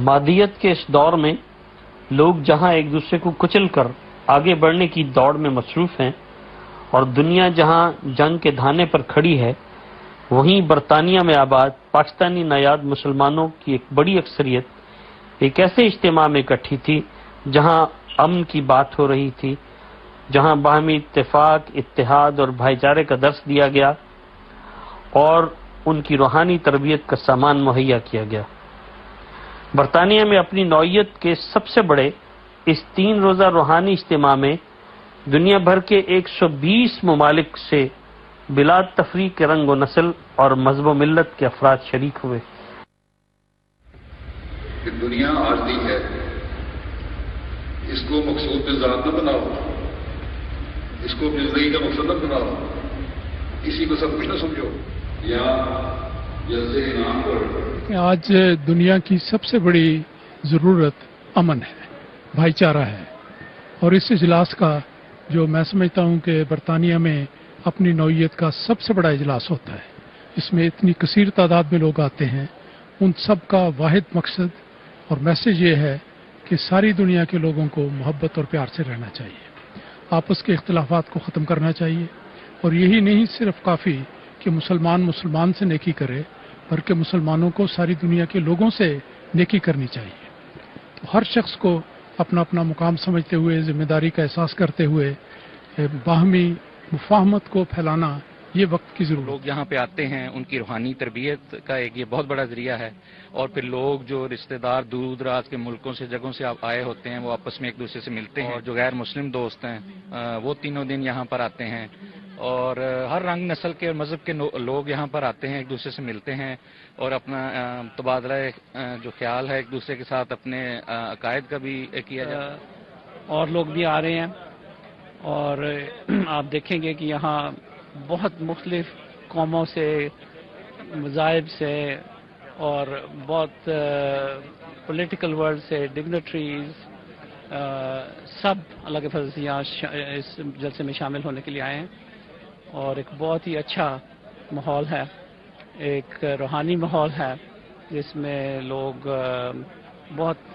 مادیت کے اس دور میں لوگ جہاں ایک دوسرے کو کچل کر آگے بڑھنے کی دوڑ میں مصروف ہیں اور دنیا جہاں جنگ کے دھانے پر کھڑی ہے، وہیں برطانیہ میں آباد پاکستانی نایاب مسلمانوں کی ایک بڑی اکثریت ایک ایسے اجتماع میں اکٹھی تھی جہاں امن کی بات ہو رہی تھی، جہاں باہمی اتفاق، اتحاد اور بھائی چارے کا درس دیا گیا اور ان کی روحانی تربیت کا سامان مہیا کیا گیا۔ برطانیہ میں اپنی نوعیت کے سب سے بڑے اس 3 روزہ روحانی اجتماع میں دنیا بھر کے 120 ممالک سے بلا تفریق رنگ و نسل اور مذہب و ملت کے افراد شریک ہوئے۔ کہ دنیا عارضی ہے، اس کو مقصود ذات نہ بناؤ، اس کو اپنی زندگی کا مقصد نہ بناؤ، اسی کو سب کچھ نہ سمجھو، یا جیسے نام پر آج دنیا کی سب سے بڑی ضرورت امن ہے، بھائی چارہ ہے، اور اس اجلاس کا جو میں سمجھتا ہوں کہ برطانیہ میں اپنی نوعیت کا سب سے بڑا اجلاس ہوتا ہے، اس میں اتنی کثیر تعداد میں لوگ آتے ہیں، ان سب کا واحد مقصد اور میسج یہ ہے کہ ساری دنیا کے لوگوں کو محبت اور پیار سے رہنا چاہیے، آپس کے اختلافات کو ختم کرنا چاہیے، اور یہی نہیں صرف کافی کہ مسلمان سے نیکی کرے، بلکہ مسلمانوں کو ساری دنیا کے لوگوں سے نیکی کرنی چاہیے۔ تو ہر شخص کو اپنا اپنا مقام سمجھتے ہوئے، ذمہ داری کا احساس کرتے ہوئے باہمی مفاہمت کو پھیلانا یہ وقت کی ضرورت ہے۔ لوگ یہاں پہ آتے ہیں، ان کی روحانی تربیت کا ایک یہ بہت بڑا ذریعہ ہے، اور پھر لوگ جو رشتہ دار دور دراز کے ملکوں سے، جگہوں سے آئے ہوتے ہیں، وہ آپس میں ایک دوسرے سے ملتے ہیں، اور جو غیر مسلم دوست ہیں وہ تینوں دن یہاں پر آتے ہیں، اور ہر رنگ نسل کے اور مذہب کے لوگ یہاں پر آتے ہیں، ایک دوسرے سے ملتے ہیں اور اپنا تبادلہ جو خیال ہے ایک دوسرے کے ساتھ اپنے عقائد کا بھی کیا جاتا ہے۔ اور لوگ بھی آ رہے ہیں، اور آپ دیکھیں گے کہ یہاں بہت مختلف قوموں سے، مذاہب سے، اور بہت پولیٹیکل ورلڈ سے، ڈگنیٹریز، سب اللہ کے فضل سے یہاں اس جلسے میں شامل ہونے کے لیے آئے ہیں، اور ایک بہت ہی اچھا ماحول ہے، ایک روحانی ماحول ہے جس میں لوگ بہت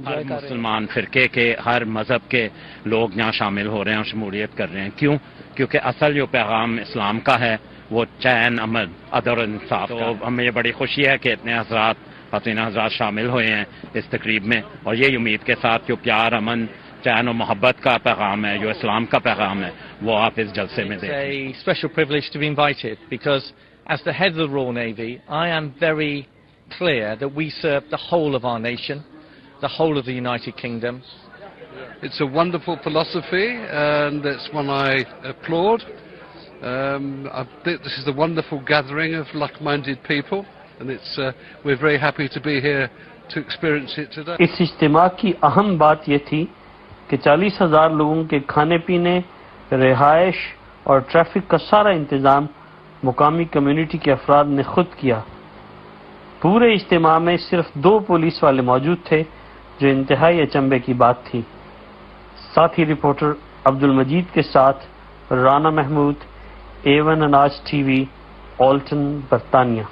ہر مسلمان فرقے کے، ہر مذہب کے لوگ یہاں شامل ہو رہے ہیں اور شمولیت کر رہے ہیں۔ کیوں؟ کیونکہ اصل جو پیغام اسلام کا ہے وہ چین، امن، عدل اور انصاف کا۔ تو ہمیں یہ بڑی خوشی ہے کہ اتنے حضرات، حسین حضرات شامل ہوئے ہیں اس تقریب میں، اور یہ امید کے ساتھ کہ پیار، امن، چین و محبت کا پیغام ہے، جو اسلام کا پیغام ہے، وہ آپ اس جلسے میں دیں۔ It's a special privilege to be invited because as the head of the Royal Navy, I am very clear that we serve the whole of our nation, the whole of the United Kingdom. It's a wonderful philosophy, and it's one I applaud. I think this is a wonderful gathering of like-minded people, and we're very happy to be here to experience it today. اس اجتماع کی اہم بات یہ تھی کہ 40,000 لوگوں کے کھانے پینے، رہائش اور ٹریفک کا سارا انتظام مقامی کمیونٹی کے افراد نے خود کیا۔ پورے اجتماع میں صرف 2 پولیس والے موجود تھے، جو انتہائی اچنبے کی بات تھی۔ ساتھی رپورٹر عبد المجید کے ساتھ رانا محمود، A1 اناج ٹی وی، آلٹن، برطانیہ۔